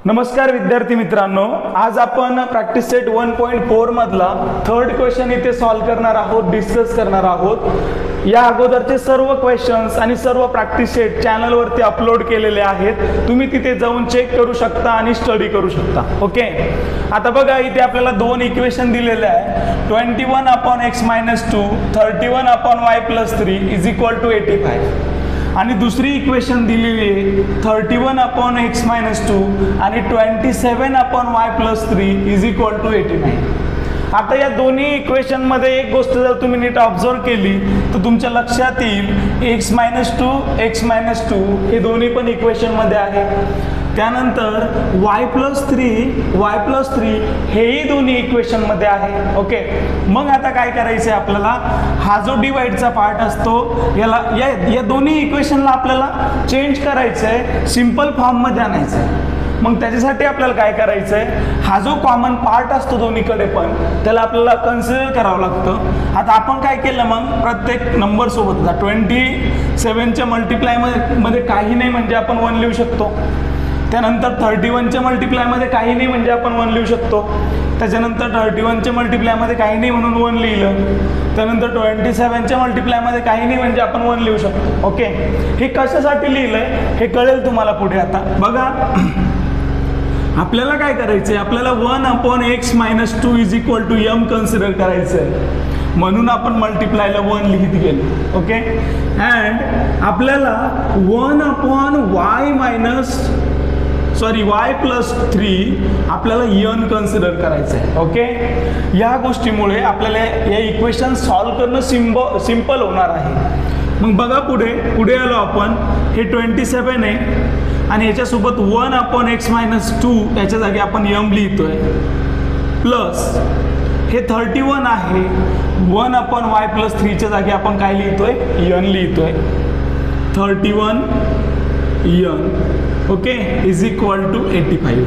नमस्कार विद्यार्थी मित्रांनो, आज आपण प्रॅक्टिस सेट 1.4 मधला थर्ड क्वेश्चन इथे सॉल्व करणार आहोत, डिस्कस करणार आहोत। या अगोदरचे सर्व क्वेश्चन्स आणि सर्व प्रॅक्टिस सेट चॅनल वरती अपलोड केलेले आहेत, तुम्ही तिथे जाऊन चेक करू शकता आणि स्टडी करू शकता। ओके, आता बघा इथे आपल्याला दोन इक्वेशन दिलेले आहे, 21/x-2 31/y+3 = 85 आणि दुसरी इक्वेशन दिलेली आहे 31/x-2 आणि 27/y+3 = 89। आता या दोन्ही इक्वेशन मध्ये एक गोष्ट जर तुम्ही नीट ऑब्झर्व केली तर तुमच्या लक्षात येईल x-2 x-2 हे दोन्ही पण इक्वेशन मध्ये आहे। त्यानंतर y+3 हेही दोन्ही इक्वेशन मध्ये आहे। ओके, मग आता काय करायचं आहे आपल्याला, हा जो डिवाइडचा पार्ट असतो याला या दोन्ही इक्वेशनला आपल्याला चेंज करायचं आहे, सिंपल फॉर्म मध्ये आणायचं आहे। मग त्याच्यासाठी आपल्याला काय करायचं आहे, हा जो कॉमन पार्ट असतो दोन्हीकडे पण त्याला आपल्याला कन्सिडर करावं लागतं। आता आपण काय केलं, मग प्रत्येक नंबर सोबत 27च्या मल्टिप्लाय मध्ये काही नाही म्हणजे आपण 1 लिहू शकतो। त्यानंतर 31च्या मल्टिप्लाय मध्ये काही नाही म्हणजे आपण 1 लिहू शकतो। त्याच्यानंतर 31च्या मल्टिप्लाय मध्ये काही नाही म्हणून 1 लिहिलं। त्यानंतर 27च्या मल्टिप्लाय मध्ये काही नाही म्हणजे आपण 1 लिहू शकतो। ओके, हे कशासाठी लिहिलंय हे कळेल तुम्हाला पुढे। आता बघा आपल्याला काय करायचंय, आपल्याला 1/x-2 = m कन्सिडर करायचंय, म्हणून आपण मल्टिप्लायला 1 लिहित गेलो। ओके, अँड आपल्याला y+3 आपल्याला n कन्सिडर करायचं आहे। ओके, या गोष्टीमुळे आपल्याला या इक्वेशन सॉल्व करणं सिंपल होणार आहे। मग बघा पुढे आलो आपण, हे 27 आहे आणि याच्यासोबत 1/x-2 याच्या जागी आपण m लिहितोय, प्लस हे 31 आहे, 1/y+3 च्या जागी आपण काय लिहितोय, n लिहितोय, 31 n। ओके, = 85।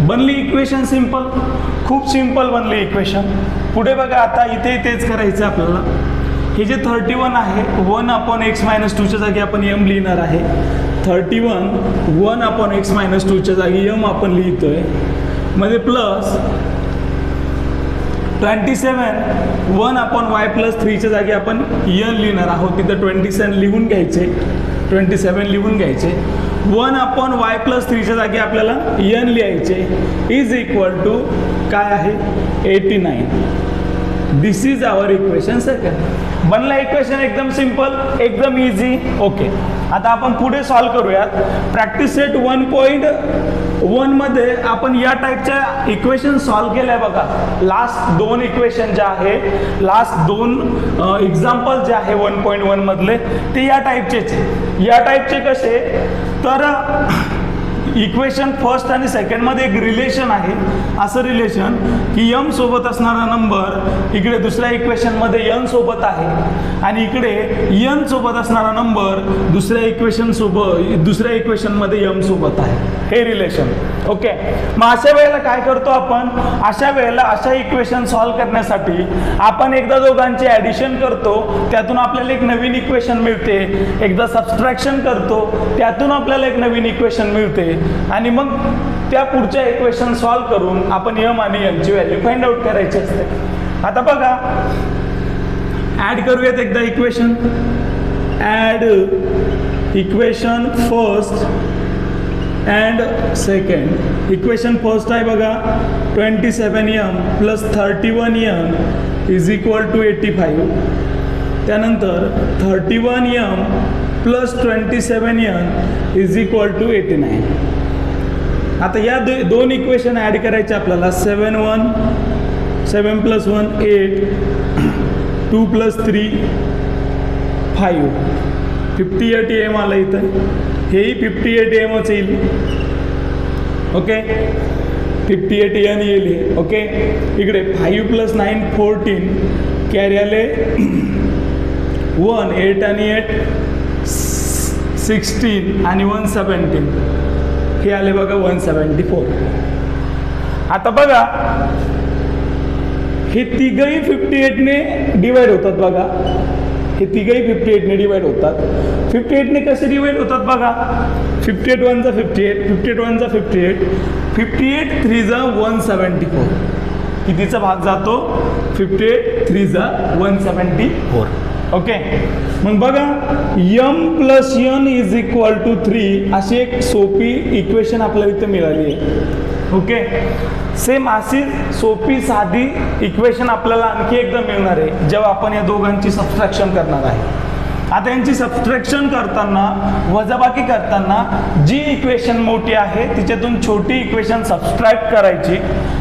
बनली इक्वेशन सिंपल, खूप सिंपल बनली इक्वेशन। पुढे बघा आता इथे तेच करायचं आपल्याला, हे जे 31 आहे 1/x-2 च्या जागी आपण m लिहिणार आहे, 31 1/x-2 च्या जागी m आपण लिहितोय, मध्ये प्लस 27 1/y+3 च्या जागी आपण n लिहिणार आहोत, तिथं 27 लिहून घ्यायचे, 27 लिहून घ्यायचे, 1/y+3 च्या जागी आपल्याला n लिहायचे, = काय आहे 89। दिस इज आवर इक्वेशन सेकंड। बनला इक्वेशन एकदम सिंपल, एकदम इझी। ओके, आता आपण पुढे सॉल्व करूयात। प्रॅक्टिस सेट 1.1 मध्ये आपण या टाईपच्या इक्वेशन सॉल्व केल्या बघा। लास्ट दोन इक्वेशन जे आहे, लास्ट दोन एक्झाम्पल जे आहे 1.1 मधले ते या टाईपचे कसे, तर इक्वेशन फर्स्ट आणि सेकंड मध्ये एक रिलेशन आहे, असं रिलेशन की m सोबत असणारा नंबर इकडे दुसऱ्या इक्वेशन मध्ये n सोबत आहे आणि इकडे n सोबत असणारा नंबर दुसऱ्या इक्वेशन मध्ये m सोबत आहे, हे रिलेशन। ओके, मग अशा वेळेला काय करतो आपण, अशा वेळेला अशा इक्वेशन सॉल्व करण्यासाठी आपण एकदा दोघांचे ऍडिशन करतो, त्यातून आपल्याला एक नवीन इक्वेशन मिळते, एकदा सबट्रॅक्शन करतो, त्यातून आपल्याला एक नवीन इक्वेशन मिळते आणि मग त्या पुढच्या इक्वेशन सॉल्व करून आपण m आणि n ची व्हॅल्यू फाइंड आउट करायची असते। आता बघा ऍड करूयात एकदा equation, add equation first and second. Equation first आहे बघा 27m + 31m = 85। त्यानंतर 31m + 27n = 89। आता या दोन इक्वेशन ऍड करायचे आपल्याला, 7 + 1 8, 2 + 3 5, 58 m आला इथं, हेही 58 mच येईल। ओके, 58 n येईल। ओके, इकडे 5 + 9 14, कॅरी आले 1, 8 आणि 8 16 आणि 1 17, हे आले बघा 174। आता बघा हे तिघही 58 ने डिवाइड होतात बघा, हे तिघही 58 ने डिवाइड होतात. 58 ने कसे डिवाइड होतात बघा. 58 1 जा 58, 58 1 जा 58, 58 3 जा 174. कितीचा भाग जातो? 58 3 जा 174. ओके. मग बघा m plus n is equal to 3 अशी एक सोपी इक्वेशन आपल्याला इथे मिळाली आहे. ओके. सेम अशी सोपी साधी इक्वेशन आपल्याला आणखी एकदा मिळणार आहे जेव्हा आपण या दोघांची सबट्रॅक्शन करणार आहे. आता यांची सबट्रॅक्शन करताना, वजाबाकी करताना जी इक्वेशन मोठी आहे तिच्यातून छोटी इक्वेशन सबट्रॅक्ट करायची.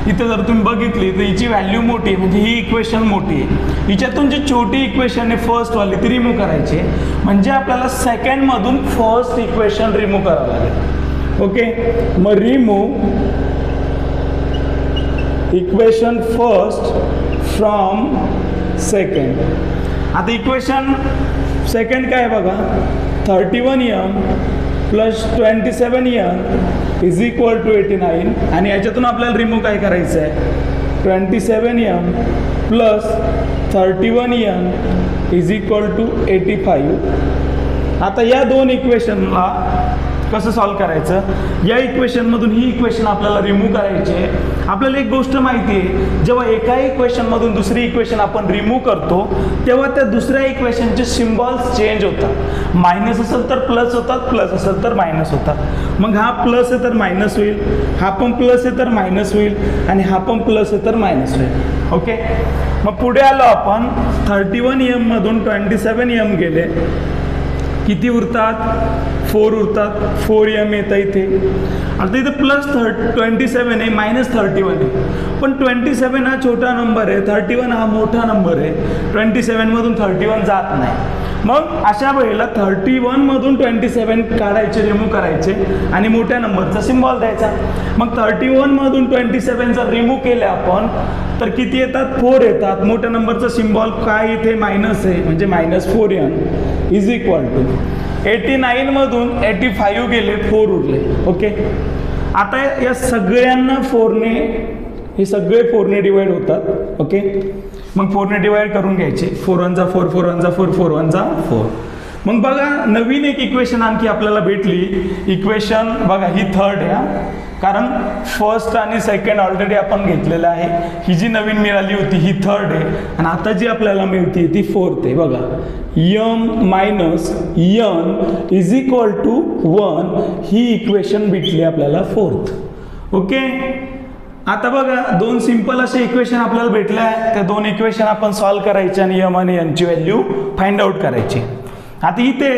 इथे जर तुम्ही बघितली तर हिची व्हॅल्यू मोठी आहे, म्हणजे ही इक्वेशन मोठी आहे. हिच्यातून जी छोटी इक्वेशन आहे फर्स्ट वाली ती रिमूव्ह करायची, म्हणजे आपल्याला सेकंड मधून फर्स्ट इक्वेशन रिमूव्ह करावं लागेल. ओके. मग remove equation first from second. आता इक्वेशन सेकंड काय बघा. 31m plus 27n is equal to 89. आणि याच्यातून आपल्याला रिमूव्ह काय करायचं आहे. 27m plus 31n is equal to 85. आता या दोन इक्वेशनला कसं सॉल्व करायचं. या इक्वेशनमधून ही इक्वेशन आपल्याला रिमूव्ह करायची आहे. आपल्याला एक गोष्ट माहिती आहे, जेव्हा एका इक्वेशनमधून दुसरी इक्वेशन आपण रिमूव्ह करतो तेव्हा त्या दुसऱ्या इक्वेशनचे सिम्बॉल्स चेंज होतात. मायनस असेल तर प्लस होतात, प्लस असेल तर मायनस होतात. मग हा प्लस आहे तर मायनस होईल, हा पण प्लस आहे तर मायनस होईल, आणि हा पण प्लस आहे तर मायनस होईल. ओके. मग पुढे आलो आपण. 31m मधून 27m गेले, किती उरतात? 4 उरतात. 4m येतं इथे. आता इथे प्लस 27 आहे, मायनस 31 आहे. पण 27 हा छोटा नंबर आहे, 31 हा मोठा नंबर आहे. 27 मधून 31 जात नाही. मग अशा वेळेला 31 मधून 27 काढायचे, रिमूव्ह करायचे, आणि मोठ्या नंबरचा सिम्बॉल द्यायचा. मग 31 मधून 27 जर रिमूव्ह केले आपण तर किती येतात? 4 येतात. मोठ्या नंबरचा सिम्बॉल काय इथे? मायनस आहे, म्हणजे -4n इज इक्वल टू 89 मधून 85 गेले, 4 उरले. ओके. आता या सगळ्यांना 4ने, हे सगळे 4ने डिवाइड होतात. ओके. मग 4ने डिवाइड करून घ्यायचे. 4 1 जा 4, 4 1 जा 4, 4 1 जा 4. मग बघा नवीन एक इक्वेशन आणखी आपल्याला भेटली. इक्वेशन बघा ही थर्ड आहे, कारण फर्स्ट आणि सेकंड ऑलरेडी आपण घेतलेलं आहे. ही जी नवीन मिळाली होती ही थर्ड आहे, आणि आता जी आपल्याला मिळते ती फोर्थ आहे. बघा m minus n is equal to 1 ही इक्वेशन भेटली आपल्याला फोर्थ. ओके. आता बघा दोन सिंपल असे इक्वेशन आपल्याला भेटले आहे. त्या दोन इक्वेशन आपण सॉल्व करायचे आणि m आणि n ची व्हॅल्यू फाइंड आउट करायची. आता इथे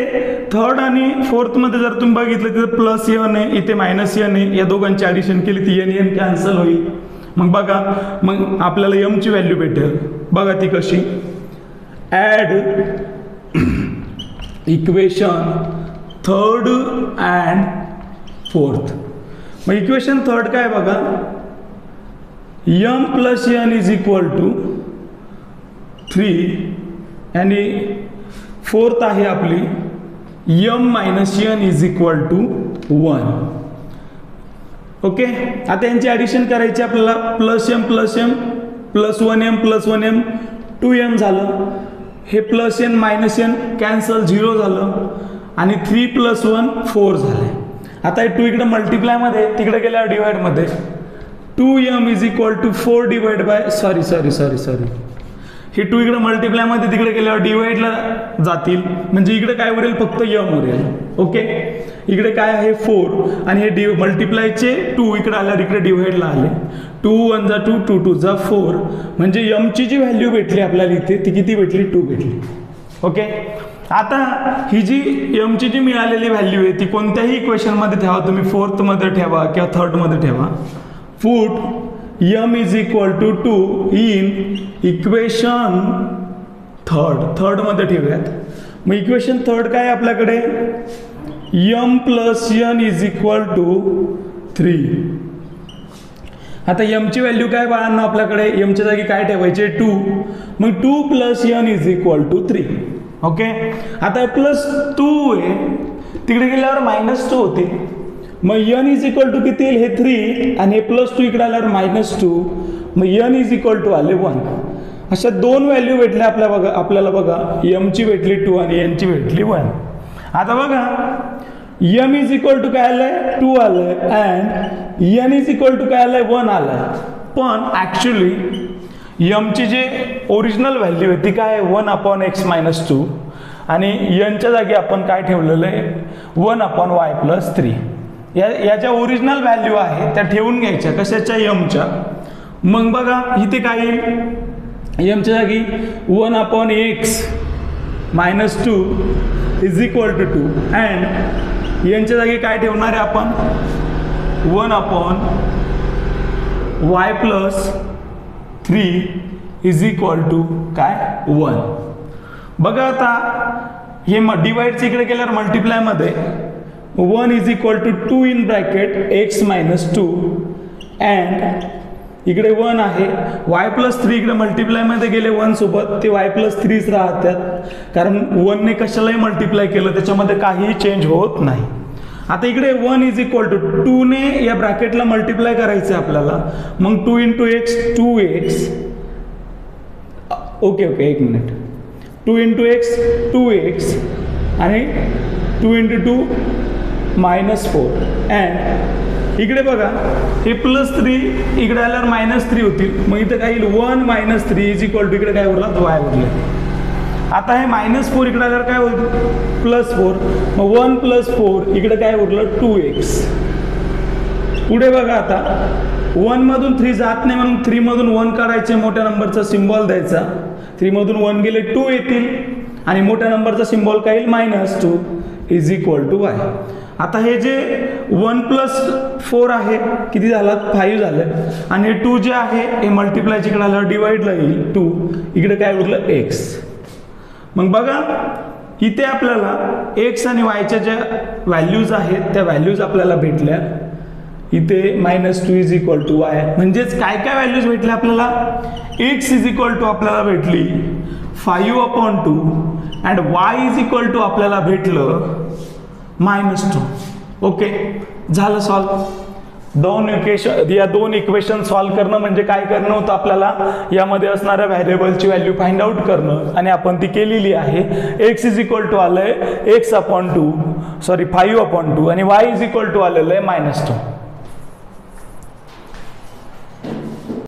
थर्ड आणि फोर्थ मध्ये जर तुम्ही बघितलं तिथे प्लस n आहे, इथे मायनस n आहे. या दोघांची ॲडिशन केली ती n कॅन्सल होईल. मग बघा मग आपल्याला m ची व्हॅल्यू भेटेल. बघा ती कशी. Add equation third and fourth. मग इक्वेशन थर्ड काय बघा. m plus n is equal to 3 आणि फोर्थ आहे आपली m minus n is equal to 1. Okay. आता यांची ॲडिशन करायची आपल्याला. Plus m plus 1m plus 1m 2m झालं. हे plus n minus n cancel 0 झालं, आणि 3 प्लस 1 4 झाले. आता हे 2 इकडे मल्टिप्लायमध्ये, तिकडे गेल्यावर डिवाइडमध्ये. 2m is equal to 4 divide by sorry हे 2 इकडे मल्टिप्लायमध्ये, तिकडे गेल्यावर डिवाइडला जातील, म्हणजे इकडे काय उरेल? फक्त m उरेल. ओके. इकडे काय आहे? 4, आणि हे मल्टिप्लायचे 2 इकडे आल्यावर इकडे डिवाइडला आले. 2 1 जा 2, 2 2 जा 4, म्हणजे m ची जी व्हॅल्यू भेटली आपल्याला इथे ती किती भेटली? 2 भेटली. ओके. आता ही जी m ची जी मिळालेली व्हॅल्यू आहे ती कोणत्याही इक्वेशनमध्ये ठेवा तुम्ही. फोर्थमध्ये ठेवा किंवा थर्डमध्ये ठेवा. Put m is equal to 2 in equation third मध्ये ठेवूयात. मग इक्वेशन थर्ड काय आपल्याकडे? m plus n is equal to 3. आता m ची व्हॅल्यू काय बाळांना आपल्याकडे? m च्या जागी काय ठेवायचे? 2. मग 2 plus n is equal to 3. Okay. आता प्लस 2 आहे, तिकडे गेल्यावर -2 होते. मग n इज इक्वल टू किती येईल? हे 3, आणि हे प्लस 2 इकडे आल्यावर -2. मग n इज इक्वल टू आले 1. अशा दोन व्हॅल्यू भेटल्या आपल्याला बघा, एमची भेटली 2 आणि एनची भेटली 1. आता बघा एम इज इक्वल टू काय आलंय 2 आलंय and N is equal to काय आलंय 1 आलंय. पण ॲक्च्युली एमची जे ओरिजिनल व्हॅल्यू आहे ती काय आहे 1/x-2 आणि एनच्या जागी आपण काय ठेवलेलं आहे 1/y+3. याच्या ओरिजिनल व्हॅल्यू आहे त्या ठेवून घ्यायच्या कशाच्या एमच्या. मग बघा इथे काय येईल एमच्या जागी 1/x-2 is equal to 2 and यांच्या जागी काय ठेवणार आहे आपण 1/y+3 इज इक्वल टू काय 1. बघा आता हे डिवाइडचं इकडे केल्यावर मल्टिप्लाय मध्ये 1 is equal to 2 in bracket x-2 and इकडे 1 आहे y+3 इकडे मल्टिप्लाय मध्ये गेले 1 सोबत ते y+3च राहतात कारण 1 ने कशालाही मल्टिप्लाय केलं त्याच्यामध्ये काहीही चेंज होत नाही. आता इकडे 1 इज इक्वल टू 2 ने या ब्रॅकेटला मल्टिप्लाय करायचं आहे आपल्याला. मग 2 × x 2x. ओके एक मिनिट. 2 × x 2x आणि 2 × 2 -4 अँड इकडे बघा हे +3 इकडे आल्यावर -3 होतील. मग इथं काय येईल 1 - 3 इज इक्वल टू इकडे काय उरला y उरले. आता हे -4 इकडे आल्यावर काय होईल +4. मग 1 + 4 इकडे काय उरलं 2x. पुढे बघा आता 1 मधून 3 जात नाही म्हणून 3 मधून 1 काढायचे मोठ्या नंबरचा सिम्बॉल द्यायचा. 3 मधून 1 गेले 2 येतील आणि मोठ्या नंबरचा सिम्बॉल काय येईल -2 इज इक्वल टू y. आता हे जे 1 + 4 आहे किती झाला 5 झाले आणि हे 2 जे आहे हे मल्टिप्लाय इकडे आलं डिवाइडला येईल 2 इकडे काय उरलं x. मग बघा इथे आपल्याला x आणि yच्या ज्या व्हॅल्यूज आहेत त्या व्हॅल्यूज आपल्याला भेटल्या. इथे -2 इज इक्वल टू y म्हणजेच काय काय व्हॅल्यूज भेटल्या आपल्याला x इज इक्वल टू आपल्याला भेटली 5/2 and y is equal to आपल्याला भेटलं -2. ओके झालं सॉल्व. या दोन इक्वेशन सॉल्व करणं म्हणजे काय करणं होतं आपल्याला यामध्ये असणाऱ्या व्हॅरिएबलची व्हॅल्यू फाइंड आउट करणं आणि आपण ती केलेली आहे. x इज इक्वल टू आलंय 5/2 आणि y इज इक्वल टू आलेलं आहे -2.